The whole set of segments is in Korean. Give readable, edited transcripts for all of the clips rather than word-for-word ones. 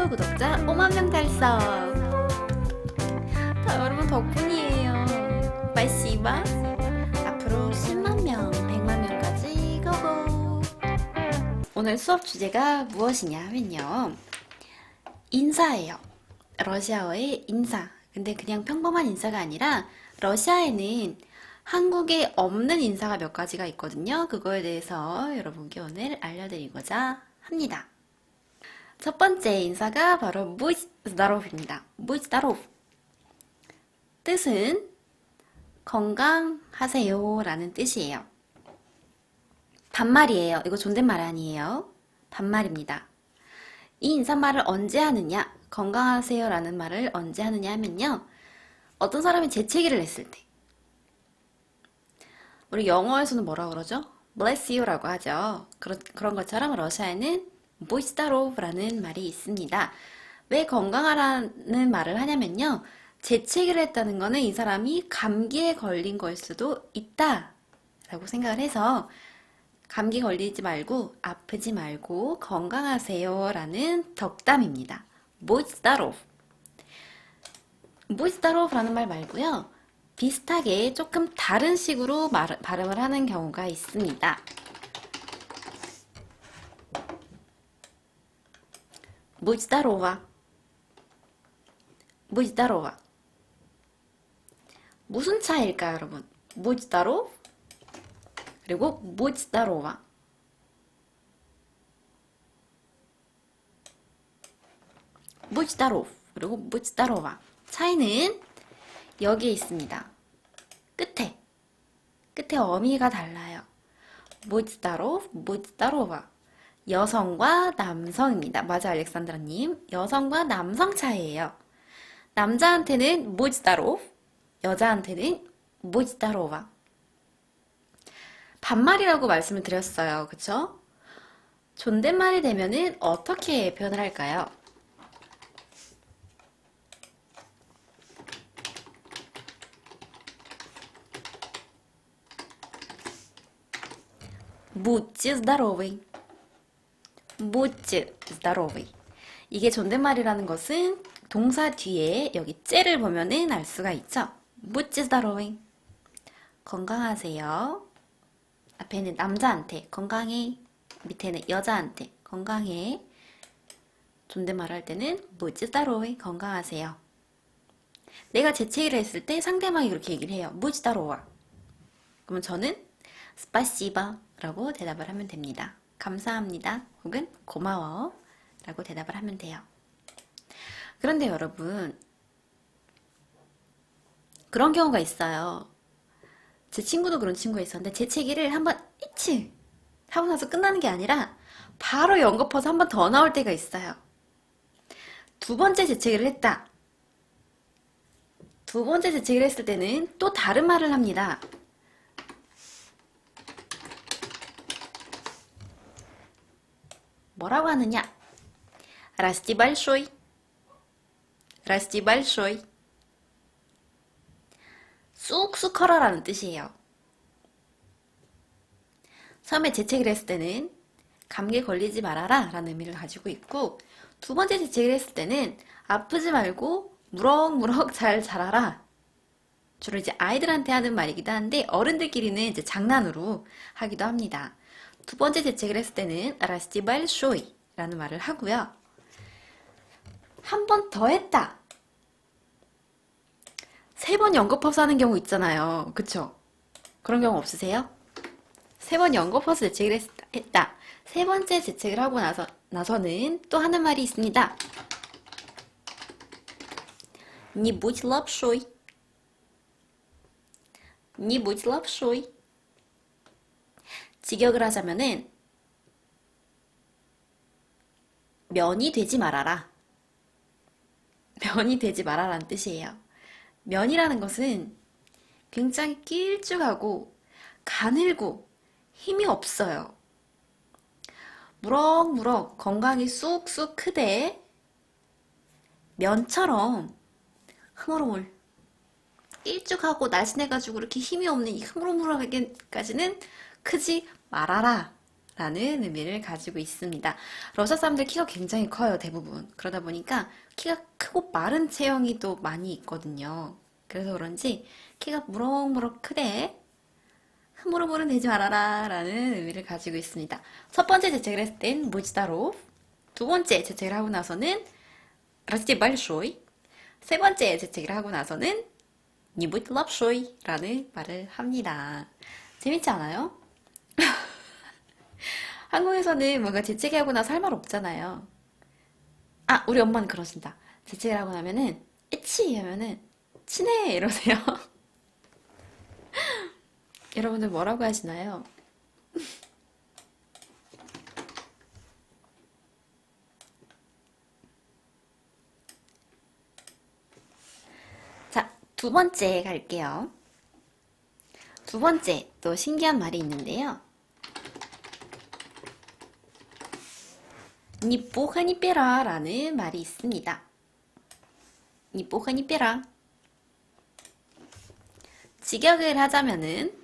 유튜브 구독자 5만 명 달성. 다 여러분 덕분이에요. 말씨바. 앞으로 10만 명, 100만 명까지 고고. 오늘 수업 주제가 무엇이냐 하면요, 인사예요. 러시아어의 인사. 근데 그냥 평범한 인사가 아니라 러시아에는 한국에 없는 인사가 몇 가지가 있거든요. 그거에 대해서 여러분께 오늘 알려드리고자 합니다. 첫 번째 인사가 바로 Будь здоров입니다. Будь здоров. 뜻은 건강하세요 라는 뜻이에요. 반말이에요. 이거 존댓말 아니에요. 반말입니다. 이 인사말을 언제 하느냐, 건강하세요 라는 말을 언제 하느냐 하면요, 어떤 사람이 재채기를 했을 때. 우리 영어에서는 뭐라 그러죠? Bless you 라고 하죠. 그런 것처럼 러시아에는 Будь здоров 라는 말이 있습니다. 왜 건강하라는 말을 하냐면요, 재채기를 했다는 거는 이 사람이 감기에 걸린 거일 수도 있다 라고 생각을 해서, 감기 걸리지 말고 아프지 말고 건강하세요 라는 덕담입니다. Будь здоров. Будь здоров 라는 말 말고요, 비슷하게 조금 다른 식으로 발음을 하는 경우가 있습니다. Будь здорова. Будь здорова. 무슨 차이일까요, 여러분? Будь здоров 그리고 Будь здорова. Будь здоров 그리고 Будь здорова. 차이는 여기에 있습니다. 끝에 어미가 달라요. Будь здоров, Будь здорова. 여성과 남성입니다. 맞아, 알렉산드라님. 여성과 남성 차이예요. 남자한테는 Будь здоров, 여자한테는 Будь здорова. 반말이라고 말씀을 드렸어요. 그쵸? 존댓말이 되면은 어떻게 표현을 할까요? Будьте здоровы. Будьте здоровы. 이게 존댓말이라는 것은 동사 뒤에 여기 째를 보면은 알 수가 있죠. Будьте здоровы. 건강하세요. 앞에는 남자한테 건강해, 밑에는 여자한테 건강해. 존댓말 할 때는 Будьте здоровы. 건강하세요. 내가 재채기를 했을 때 상대방이 그렇게 얘기를 해요. Будь здорова. 그러면 저는 스파시바 라고 대답을 하면 됩니다. 감사합니다 혹은 고마워 라고 대답을 하면 돼요. 그런데 여러분, 그런 경우가 있어요. 제 친구도 그런 친구가 있었는데, 재채기를 한번 이치 하고 나서 끝나는 게 아니라 바로 연거퍼서 한 번 더 나올 때가 있어요. 두 번째 재채기를 했다. 두 번째 재채기를 했을 때는 또 다른 말을 합니다. 뭐라고 하느냐? Расти большой. Расти большой. 쑥쑥 커라라는 뜻이에요. 처음에 재채기를 했을 때는 감기에 걸리지 말아라 라는 의미를 가지고 있고, 두 번째 재채기를 했을 때는 아프지 말고 무럭무럭 잘 자라라. 주로 이제 아이들한테 하는 말이기도 한데, 어른들끼리는 이제 장난으로 하기도 합니다. 두 번째 재채기를 했을 때는 Расти большой 라는 말을 하고요. 한 번 더 했다. 세 번 연거퍼서 하는 경우 있잖아요. 그쵸? 그런 경우 없으세요? 세 번 연거퍼서 재채기를 했다. 세 번째 재채기를 하고 나서는 또 하는 말이 있습니다. Не будь лапшой. Не будь лапшой. 직역을 하자면은 면이 되지 말아라. 면이 되지 말아라는 뜻이에요. 면이라는 것은 굉장히 길쭉하고 가늘고 힘이 없어요. 무럭무럭 건강이 쑥쑥 크되 면처럼 흐물흐물 일쭉하고 날씬해가지고 이렇게 힘이 없는 이 흐물흐물하게까지는 크지 말아라 라는 의미를 가지고 있습니다. 러시아 사람들 키가 굉장히 커요, 대부분. 그러다 보니까 키가 크고 마른 체형이 또 많이 있거든요. 그래서 그런지 키가 무럭무럭 크되 흐물흐물은 되지 말아라 라는 의미를 가지고 있습니다. 첫 번째 재채기를 했을 땐 무지다로, 두 번째 재채기를 하고 나서는 расти большой, 세 번째 재채기를 하고 나서는 не будь лапшой 라는 말을 합니다. 재밌지 않아요? 한국에서는 뭔가 재채기하고 나서 할 말 없잖아요. 아, 우리 엄마는 그러신다. 재채기를 하고 나면은 에치 하면은 친해 이러세요. 여러분들 뭐라고 하시나요? 자, 두 번째 갈게요. 두 번째 또 신기한 말이 있는데요. 니뽀하니 빼라 라는 말이 있습니다. 니뽀하니 빼라. 직역을 하자면은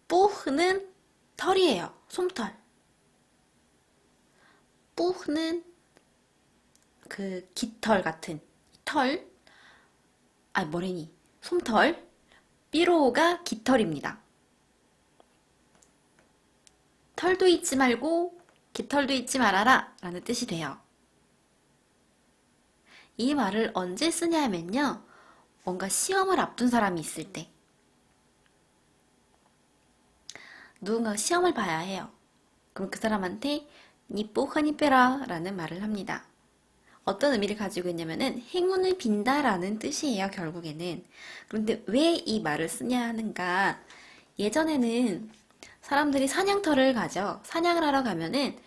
뿌흐는 털이에요. 솜털. 뿌흐는 그 깃털 같은 털. 아, 뭐래니? 솜털. 삐로가 깃털입니다. 털도 잊지 말고 깃털도 잊지 말아라 라는 뜻이 돼요. 이 말을 언제 쓰냐면요. 뭔가 시험을 앞둔 사람이 있을 때. 누군가 시험을 봐야 해요. 그럼 그 사람한테 니뽀하니 빼라 라는 말을 합니다. 어떤 의미를 가지고 있냐면은 행운을 빈다 라는 뜻이에요, 결국에는. 그런데 왜 이 말을 쓰냐 하는가. 예전에는 사람들이 사냥터를 가죠. 사냥을 하러 가면은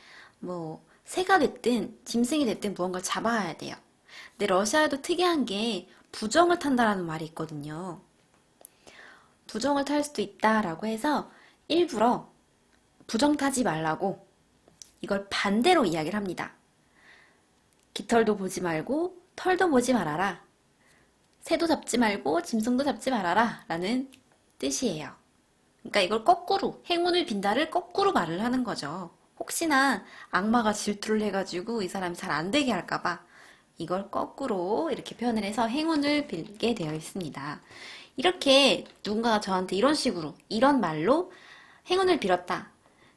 뭐 새가 됐든 짐승이 됐든 무언가를 잡아야 돼요. 근데 러시아에도 특이한 게 부정을 탄다라는 말이 있거든요. 부정을 탈 수도 있다라고 해서 일부러 부정 타지 말라고 이걸 반대로 이야기를 합니다. 깃털도 보지 말고 털도 보지 말아라. 새도 잡지 말고 짐승도 잡지 말아라 라는 뜻이에요. 그러니까 이걸 거꾸로, 행운을 빈다를 거꾸로 말을 하는 거죠. 혹시나 악마가 질투를 해가지고 이 사람이 잘 안 되게 할까봐 이걸 거꾸로 이렇게 표현을 해서 행운을 빌게 되어 있습니다. 이렇게 누군가가 저한테 이런 식으로, 이런 말로 행운을 빌었다.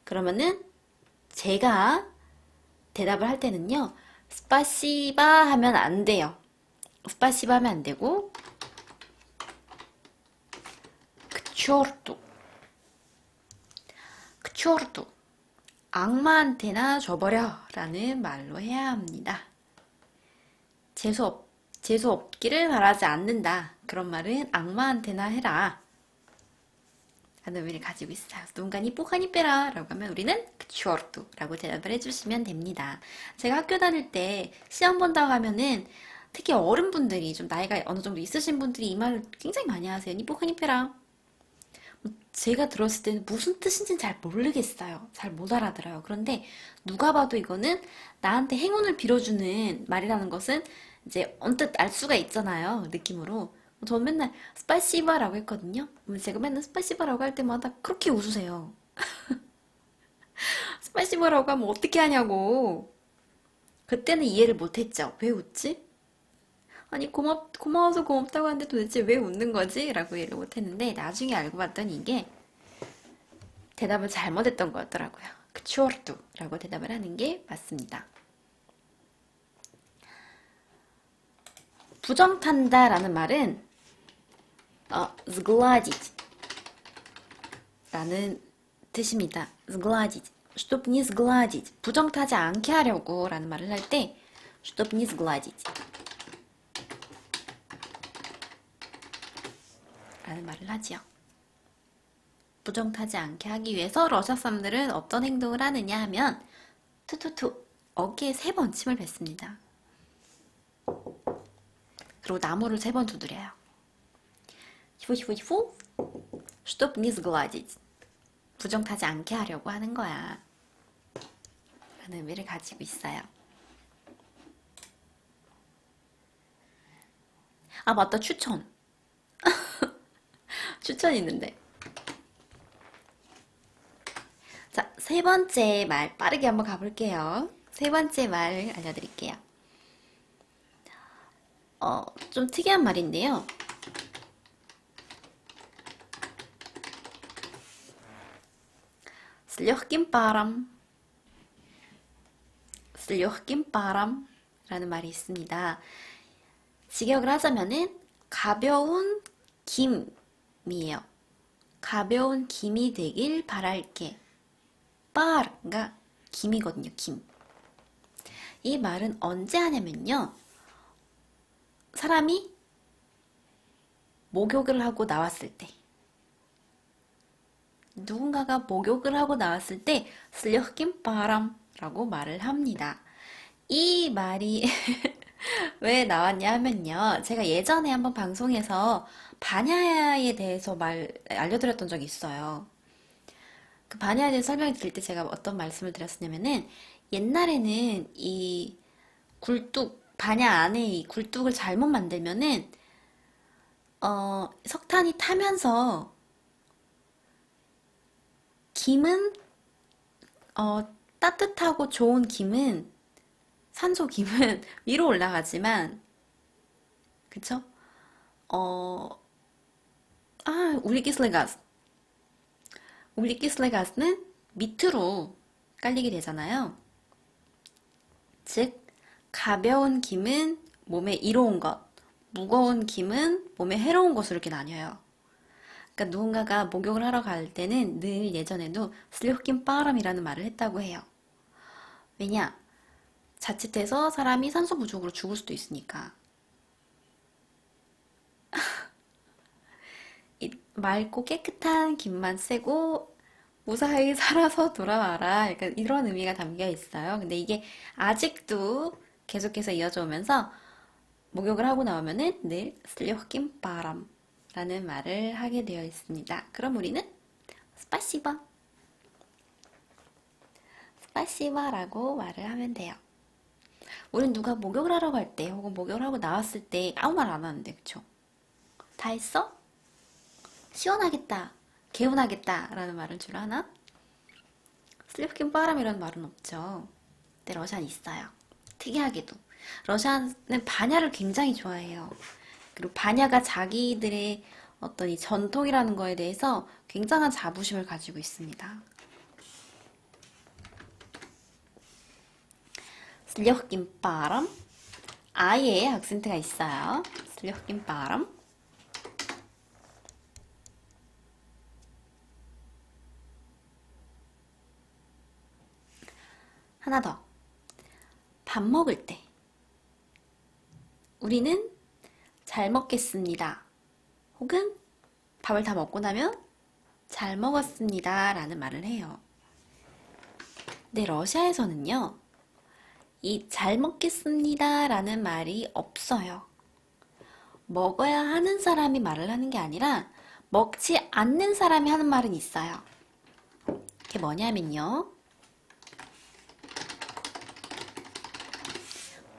그러면은 제가 대답을 할 때는요, 스파시바 하면 안 돼요. 스파시바 하면 안 되고, 그초르도, 그초르도, 악마한테나 줘버려 라는 말로 해야 합니다. 재수 없기를 바라지 않는다. 그런 말은 악마한테나 해라. 라는 의미를 가지고 있어요. 누군가 니뽀하니 빼라 라고 하면 우리는 그초르도 라고 대답을 해주시면 됩니다. 제가 학교 다닐 때 시험 본다고 하면은 특히 어른분들이 좀 나이가 어느 정도 있으신 분들이 이 말을 굉장히 많이 하세요. 니뽀하니 빼라. 제가 들었을 때는 무슨 뜻인지는 잘 모르겠어요. 잘 못 알아들어요. 그런데 누가 봐도 이거는 나한테 행운을 빌어주는 말이라는 것은 이제 언뜻 알 수가 있잖아요. 느낌으로. 전 맨날 스파시바라고 했거든요. 제가 맨날 스파시바라고 할 때마다 그렇게 웃으세요. 스파시바라고 하면 어떻게 하냐고. 그때는 이해를 못했죠. 왜 웃지? 아니 고마워서 고맙다고 하는데 도대체 왜 웃는 거지? 라고 이해를 못했는데 나중에 알고 봤더니 이게 대답을 잘못했던 거였더라고요. 그초르도 라고 대답을 하는 게 맞습니다. 부정탄다 라는 말은 сгладить 라는 뜻입니다. сгладить, чтоб не сгладить, 부정타지 않게 하려고 라는 말을 할 때 чтоб не сгладить 라는 말을 하지요. 부정타지 않게 하기 위해서 러시아 사람들은 어떤 행동을 하느냐 하면 투투투 어깨에 3번 침을 뱉습니다. 그리고 나무를 3번 두드려요. 히포히포히포 чтоб не сгладить 부정타지 않게 하려고 하는 거야 라는 의미를 가지고 있어요. 아 맞다, 추천. 추천이 있는데 자, 세 번째 말 빠르게 한번 가볼게요. 세 번째 말 알려드릴게요. 좀 특이한 말인데요. 슬려낀 바람, 슬려낀 바람 라는 말이 있습니다. 직역을 하자면은 가벼운 김이에요. 가벼운 김이 되길 바랄게. 빠르가 김이거든요, 김. 이 말은 언제 하냐면요. 사람이 목욕을 하고 나왔을 때. 누군가가 목욕을 하고 나왔을 때 슬려낀 바람라고 말을 합니다. 이 말이 왜 나왔냐 하면요. 제가 예전에 한번 방송에서 반야에 대해서 알려드렸던 적이 있어요. 그 반야에 대해서 설명을 드릴 때 제가 어떤 말씀을 드렸냐면은 옛날에는 이 굴뚝, 반야 안에 이 굴뚝을 잘못 만들면은 석탄이 타면서 김은 따뜻하고 좋은 김은 산소 김은 위로 올라가지만 그쵸? 우리기슬레가스 우리기슬레가스는 밑으로 깔리게 되잖아요. 즉 가벼운 김은 몸에 이로운 것, 무거운 김은 몸에 해로운 것으로 이렇게 나뉘어요. 그러니까 누군가가 목욕을 하러 갈 때는 늘 예전에도 슬려낀 바람이라는 말을 했다고 해요. 왜냐? 자칫해서 사람이 산소 부족으로 죽을 수도 있으니까. 이 맑고 깨끗한 김만 쓰고 무사히 살아서 돌아와라. 약간 이런 의미가 담겨 있어요. 근데 이게 아직도 계속해서 이어져 오면서 목욕을 하고 나오면은 늘 슬려낀 바람 라는 말을 하게 되어 있습니다. 그럼 우리는 스파시바, 스파시바라고 말을 하면 돼요. 우린 누가 목욕을 하러 갈 때 혹은 목욕을 하고 나왔을 때 아무 말 안 하는데 그쵸? 다 했어? 시원하겠다, 개운하겠다 라는 말을 주로 하나? 슬리프킨 바람이라는 말은 없죠. 근데 러시아는 있어요. 특이하게도 러시아는 반야를 굉장히 좋아해요. 그리고 반야가 자기들의 어떤 이 전통이라는 거에 대해서 굉장한 자부심을 가지고 있습니다. 슬려낀 바람, 아예 악센트가 있어요. 슬려낀 바람. 하나 더. 밥 먹을 때 우리는 잘 먹겠습니다. 혹은 밥을 다 먹고 나면 잘 먹었습니다 라는 말을 해요. 근데 러시아에서는요, 이 잘 먹겠습니다 라는 말이 없어요. 먹어야 하는 사람이 말을 하는 게 아니라 먹지 않는 사람이 하는 말은 있어요. 그게 뭐냐면요.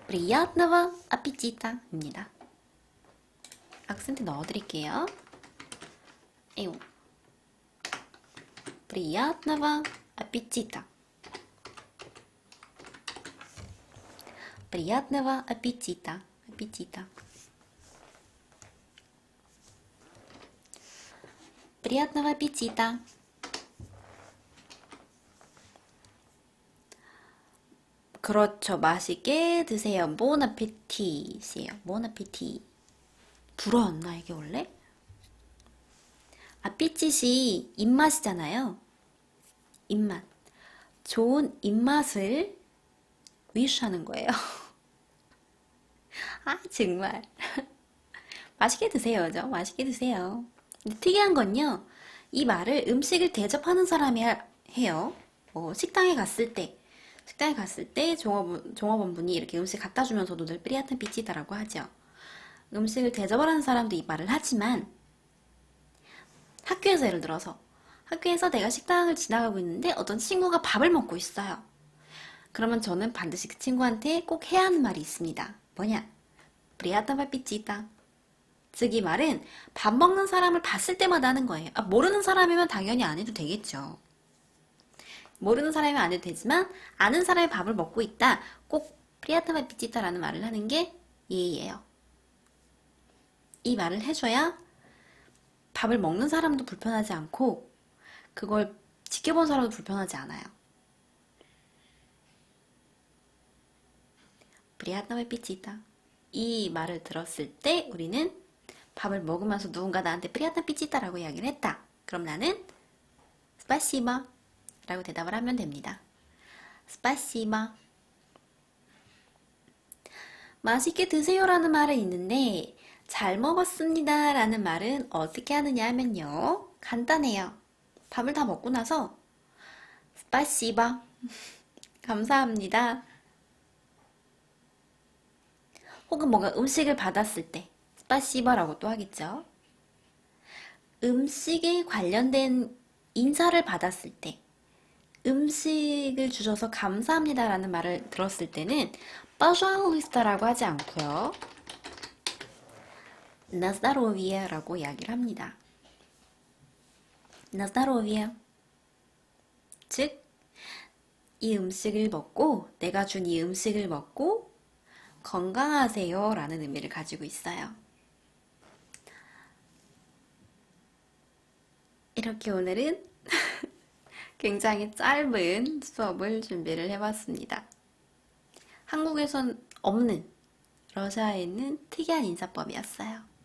Приятного аппетита 입니다. 악센트 넣어드릴게요. 에요. Приятного аппетита. Приятного аппетита. аппетита. Приятного аппетита. 그렇죠. 맛있게 드세요. Bon appétit이에요. Bon appétit. 불어였나 이게 원래? 아피짓이 입맛이잖아요. 입맛. 좋은 입맛을 위시하는 거예요. 아, 정말. 맛있게 드세요. 그죠? 맛있게 드세요. 근데 특이한 건요. 이 말을 음식을 대접하는 사람이 해요. 식당에 갔을 때 종업원분이 이렇게 음식 갖다 주면서도 늘 프리아탄 피치다라고 하죠. 음식을 대접을 하는 사람도 이 말을 하지만 학교에서 예를 들어서 학교에서 내가 식당을 지나가고 있는데 어떤 친구가 밥을 먹고 있어요. 그러면 저는 반드시 그 친구한테 꼭 해야 하는 말이 있습니다. 뭐냐? 프리아탄 파피치다. 즉 이 말은 밥 먹는 사람을 봤을 때마다 하는 거예요. 모르는 사람이면 당연히 안 해도 되겠죠. 모르는 사람이면 안 해도 되지만 아는 사람이 밥을 먹고 있다. 꼭 프리아타마 피치타라는 말을 하는 게 예의예요. 이 말을 해줘야 밥을 먹는 사람도 불편하지 않고 그걸 지켜본 사람도 불편하지 않아요. 프리아타마 피치타. 이 말을 들었을 때 우리는 밥을 먹으면서 누군가 나한테 프리아타마 피치타라고 이야기를 했다. 그럼 나는 스파시바 라고 대답을 하면 됩니다. 스파시바. 맛있게 드세요라는 말은 있는데 잘 먹었습니다 라는 말은 어떻게 하느냐 하면요. 간단해요. 밥을 다 먹고 나서 스파시바 감사합니다. 혹은 뭔가 음식을 받았을 때 스파시바라고 또 하겠죠. 음식에 관련된 인사를 받았을 때 음식을 주셔서 감사합니다 라는 말을 들었을 때는 빠주앙리스타라고 하지 않고요. 나스다로비에 라고 이야기를 합니다. 나스다로비에. 즉, 이 음식을 먹고, 내가 준 이 음식을 먹고 건강하세요 라는 의미를 가지고 있어요. 이렇게 오늘은 굉장히 짧은 수업을 준비를 해봤습니다. 한국에선 없는, 러시아에 있는 특이한 인사법이었어요.